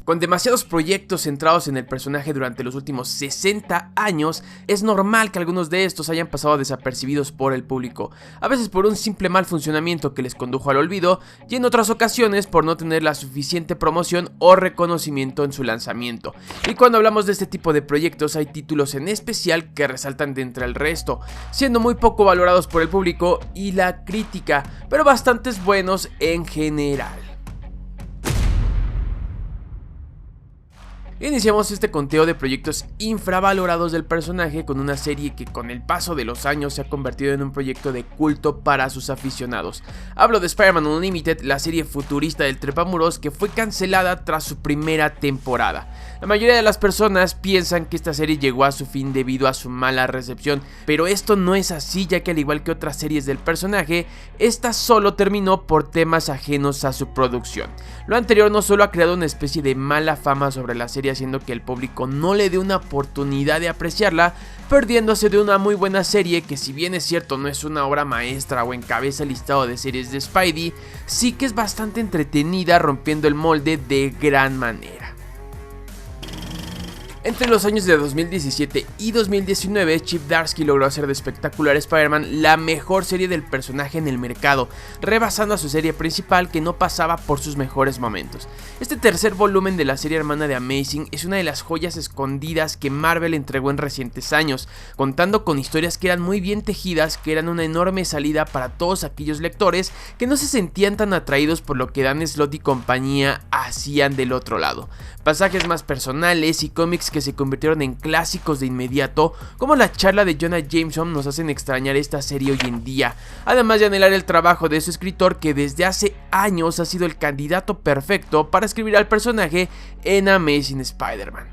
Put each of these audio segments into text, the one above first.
Con demasiados proyectos centrados en el personaje durante los últimos 60 años, es normal que algunos de estos hayan pasado desapercibidos por el público, a veces por un simple mal funcionamiento que les condujo al olvido y en otras ocasiones por no tener la suficiente promoción o reconocimiento en su lanzamiento. Y cuando hablamos de este tipo de proyectos hay títulos en especial que resaltan de entre el resto, siendo muy poco valorados por el público y la crítica, pero bastantes buenos en general. Iniciamos este conteo de proyectos infravalorados del personaje con una serie que con el paso de los años se ha convertido en un proyecto de culto para sus aficionados. Hablo de Spider-Man Unlimited, la serie futurista del trepamuros que fue cancelada tras su primera temporada. La mayoría de las personas piensan que esta serie llegó a su fin debido a su mala recepción, pero esto no es así, ya que al igual que otras series del personaje, esta solo terminó por temas ajenos a su producción. Lo anterior no solo ha creado una especie de mala fama sobre la serie, haciendo que el público no le dé una oportunidad de apreciarla, perdiéndose de una muy buena serie que, si bien es cierto no es una obra maestra o encabeza el listado de series de Spidey, sí que es bastante entretenida, rompiendo el molde de gran manera. Entre los años de 2017 y 2019, Chip Zdarsky logró hacer de Spectacular Spider-Man la mejor serie del personaje en el mercado, rebasando a su serie principal que no pasaba por sus mejores momentos. Este tercer volumen de la serie hermana de Amazing es una de las joyas escondidas que Marvel entregó en recientes años, contando con historias que eran muy bien tejidas, que eran una enorme salida para todos aquellos lectores que no se sentían tan atraídos por lo que Dan Slott y compañía hacían del otro lado. Pasajes más personales y cómics que se convirtieron en clásicos de inmediato, como la charla de Jonah Jameson, nos hacen extrañar esta serie hoy en día, además de anhelar el trabajo de su escritor, que desde hace años ha sido el candidato perfecto para escribir al personaje en Amazing Spider-Man.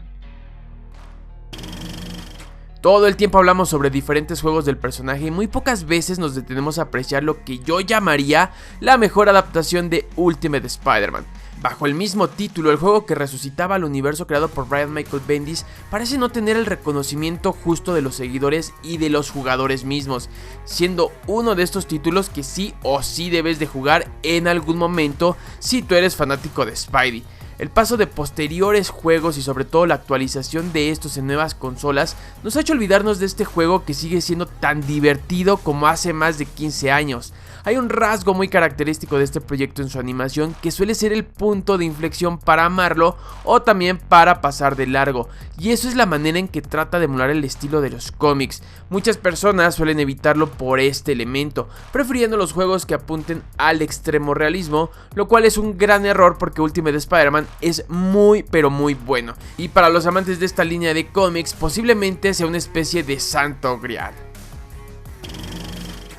Todo el tiempo hablamos sobre diferentes juegos del personaje y muy pocas veces nos detenemos a apreciar lo que yo llamaría la mejor adaptación de Ultimate Spider-Man. Bajo el mismo título, el juego que resucitaba al universo creado por Brian Michael Bendis parece no tener el reconocimiento justo de los seguidores y de los jugadores mismos, siendo uno de estos títulos que sí o sí debes de jugar en algún momento si tú eres fanático de Spidey. El paso de posteriores juegos y sobre todo la actualización de estos en nuevas consolas nos ha hecho olvidarnos de este juego que sigue siendo tan divertido como hace más de 15 años. Hay un rasgo muy característico de este proyecto en su animación que suele ser el punto de inflexión para amarlo o también para pasar de largo, y eso es la manera en que trata de emular el estilo de los cómics. Muchas personas suelen evitarlo por este elemento, prefiriendo los juegos que apunten al extremo realismo, lo cual es un gran error porque Ultimate Spider-Man es muy pero muy bueno, y para los amantes de esta línea de cómics posiblemente sea una especie de santo grial.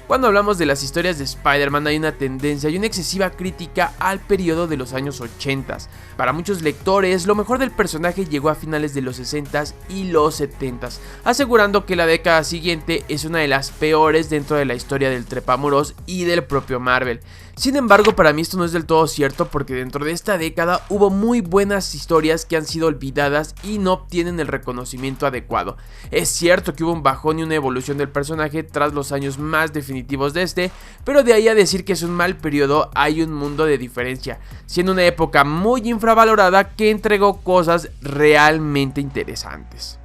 Cuando hablamos de las historias de Spider-Man hay una tendencia y una excesiva crítica al periodo de los años 80. Para muchos lectores, lo mejor del personaje llegó a finales de los 60s y los 70s, asegurando que la década siguiente es una de las peores dentro de la historia del trepamuros y del propio Marvel. Sin embargo, para mí esto no es del todo cierto, porque dentro de esta década hubo muy buenas historias que han sido olvidadas y no obtienen el reconocimiento adecuado. Es cierto que hubo un bajón y una evolución del personaje tras los años más definitivos de este, pero de ahí a decir que es un mal periodo hay un mundo de diferencia, siendo una época muy infravalorada que entregó cosas realmente interesantes.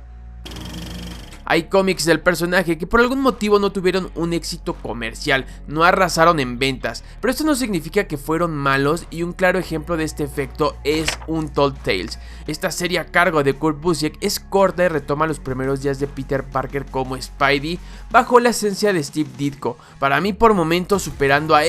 Hay cómics del personaje que por algún motivo no tuvieron un éxito comercial, no arrasaron en ventas, pero esto no significa que fueron malos, y un claro ejemplo de este efecto es Untold Tales. Esta serie a cargo de Kurt Busiek es corta y retoma los primeros días de Peter Parker como Spidey bajo la esencia de Steve Ditko, para mí por momentos superando a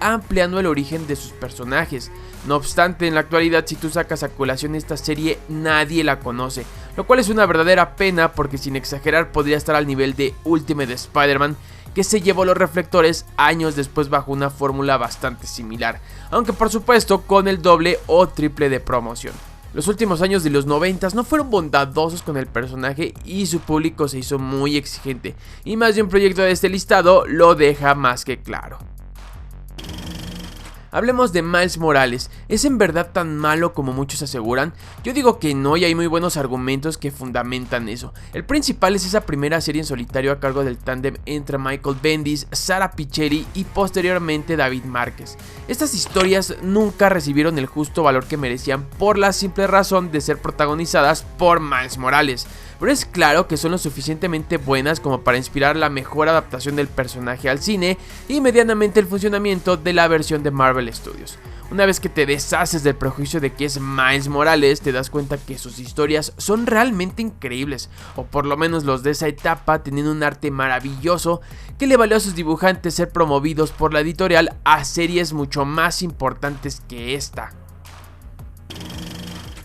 ampliando el origen de sus personajes. No obstante, en la actualidad, si tú sacas a colación esta serie, nadie la conoce, lo cual es una verdadera pena, porque sin exagerar podría estar al nivel de Ultimate Spider-Man, que se llevó los reflectores años después bajo una fórmula bastante similar, aunque por supuesto con el doble o triple de promoción. Los últimos años de los 90s no fueron bondadosos con el personaje y su público se hizo muy exigente, y más de un proyecto de este listado lo deja más que claro. Hablemos de Miles Morales. ¿Es en verdad tan malo como muchos aseguran? Yo digo que no, y hay muy buenos argumentos que fundamentan eso. El principal es esa primera serie en solitario a cargo del tándem entre Michael Bendis, Sara Pichelli y posteriormente David Márquez. Estas historias nunca recibieron el justo valor que merecían por la simple razón de ser protagonizadas por Miles Morales. Pero es claro que son lo suficientemente buenas como para inspirar la mejor adaptación del personaje al cine y medianamente el funcionamiento de la versión de Marvel Studios. Una vez que te deshaces del prejuicio de que es Miles Morales, te das cuenta que sus historias son realmente increíbles, o por lo menos los de esa etapa tenían un arte maravilloso que le valió a sus dibujantes ser promovidos por la editorial a series mucho más importantes que esta.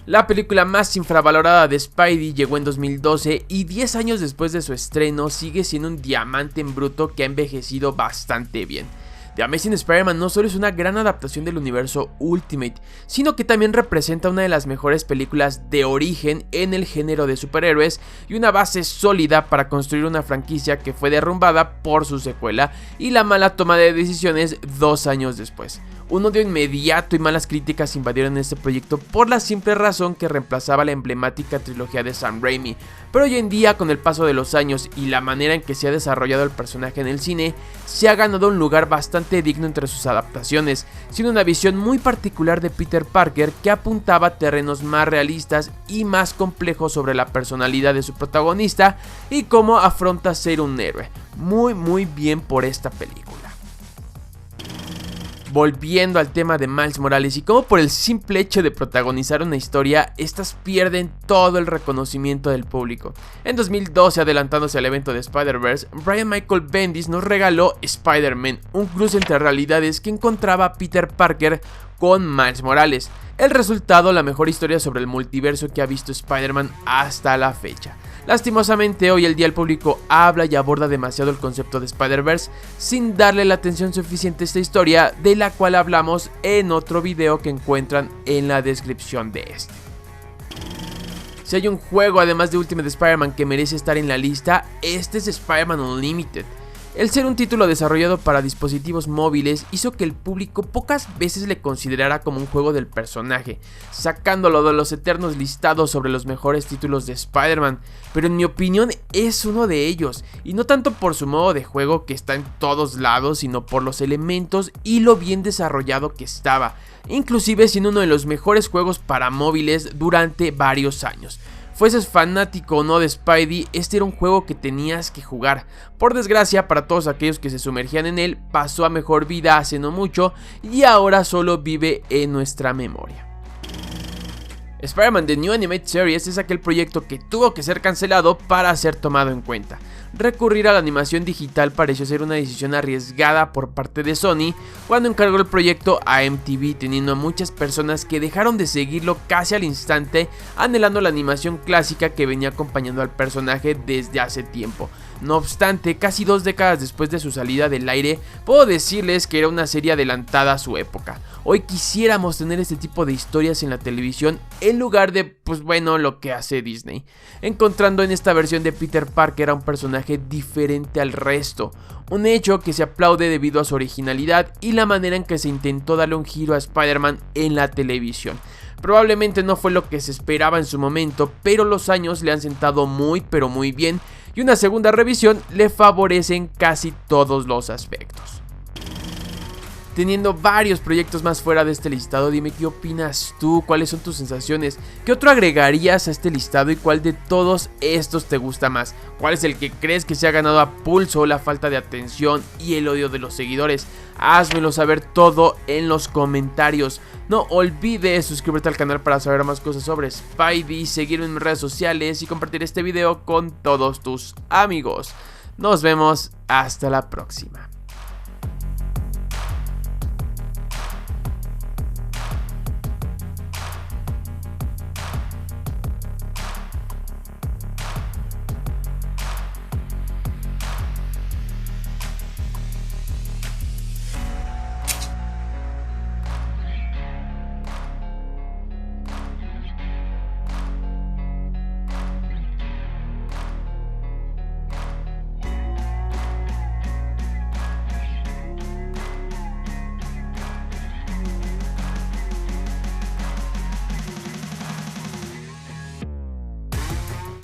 La película más infravalorada de Spidey llegó en 2012 y 10 años después de su estreno sigue siendo un diamante en bruto que ha envejecido bastante bien. The Amazing Spider-Man no solo es una gran adaptación del universo Ultimate, sino que también representa una de las mejores películas de origen en el género de superhéroes y una base sólida para construir una franquicia que fue derrumbada por su secuela y la mala toma de decisiones 2 años después. Un odio inmediato y malas críticas invadieron este proyecto por la simple razón que reemplazaba la emblemática trilogía de Sam Raimi, pero hoy en día, con el paso de los años y la manera en que se ha desarrollado el personaje en el cine, se ha ganado un lugar bastante digno entre sus adaptaciones, siendo una visión muy particular de Peter Parker que apuntaba a terrenos más realistas y más complejos sobre la personalidad de su protagonista y cómo afronta ser un héroe. Muy bien por esta película. Volviendo al tema de Miles Morales y cómo por el simple hecho de protagonizar una historia, estas pierden todo el reconocimiento del público. En 2012, adelantándose al evento de Spider-Verse, Brian Michael Bendis nos regaló Spider-Man, un cruce entre realidades que encontraba a Peter Parker con Miles Morales. El resultado, la mejor historia sobre el multiverso que ha visto Spider-Man hasta la fecha. Lastimosamente, hoy el día el público habla y aborda demasiado el concepto de Spider-Verse sin darle la atención suficiente a esta historia, de la cual hablamos en otro video que encuentran en la descripción de este. Si hay un juego además de Ultimate Spider-Man que merece estar en la lista, este es Spider-Man Unlimited. El ser un título desarrollado para dispositivos móviles hizo que el público pocas veces le considerara como un juego del personaje, sacándolo de los eternos listados sobre los mejores títulos de Spider-Man, pero en mi opinión es uno de ellos, y no tanto por su modo de juego que está en todos lados, sino por los elementos y lo bien desarrollado que estaba, inclusive siendo uno de los mejores juegos para móviles durante varios años. Fueses fanático o no de Spidey, este era un juego que tenías que jugar. Por desgracia, para todos aquellos que se sumergían en él, pasó a mejor vida hace no mucho y ahora solo vive en nuestra memoria. Spider-Man The New Animated Series es aquel proyecto que tuvo que ser cancelado para ser tomado en cuenta. Recurrir a la animación digital pareció ser una decisión arriesgada por parte de Sony cuando encargó el proyecto a MTV, teniendo a muchas personas que dejaron de seguirlo casi al instante, anhelando la animación clásica que venía acompañando al personaje desde hace tiempo. No obstante, casi 2 décadas después de su salida del aire, puedo decirles que era una serie adelantada a su época. Hoy quisiéramos tener este tipo de historias en la televisión en lugar de, lo que hace Disney, encontrando en esta versión de Peter Parker a un personaje diferente al resto, un hecho que se aplaude debido a su originalidad y la manera en que se intentó darle un giro a Spider-Man en la televisión. Probablemente no fue lo que se esperaba en su momento, pero los años le han sentado muy bien y una segunda revisión le favorece en casi todos los aspectos. Teniendo varios proyectos más fuera de este listado, dime qué opinas tú, cuáles son tus sensaciones, qué otro agregarías a este listado y cuál de todos estos te gusta más, cuál es el que crees que se ha ganado a pulso la falta de atención y el odio de los seguidores. Házmelo saber todo en los comentarios. No olvides suscribirte al canal para saber más cosas sobre Spidey, seguirme en mis redes sociales y compartir este video con todos tus amigos. Nos vemos hasta la próxima.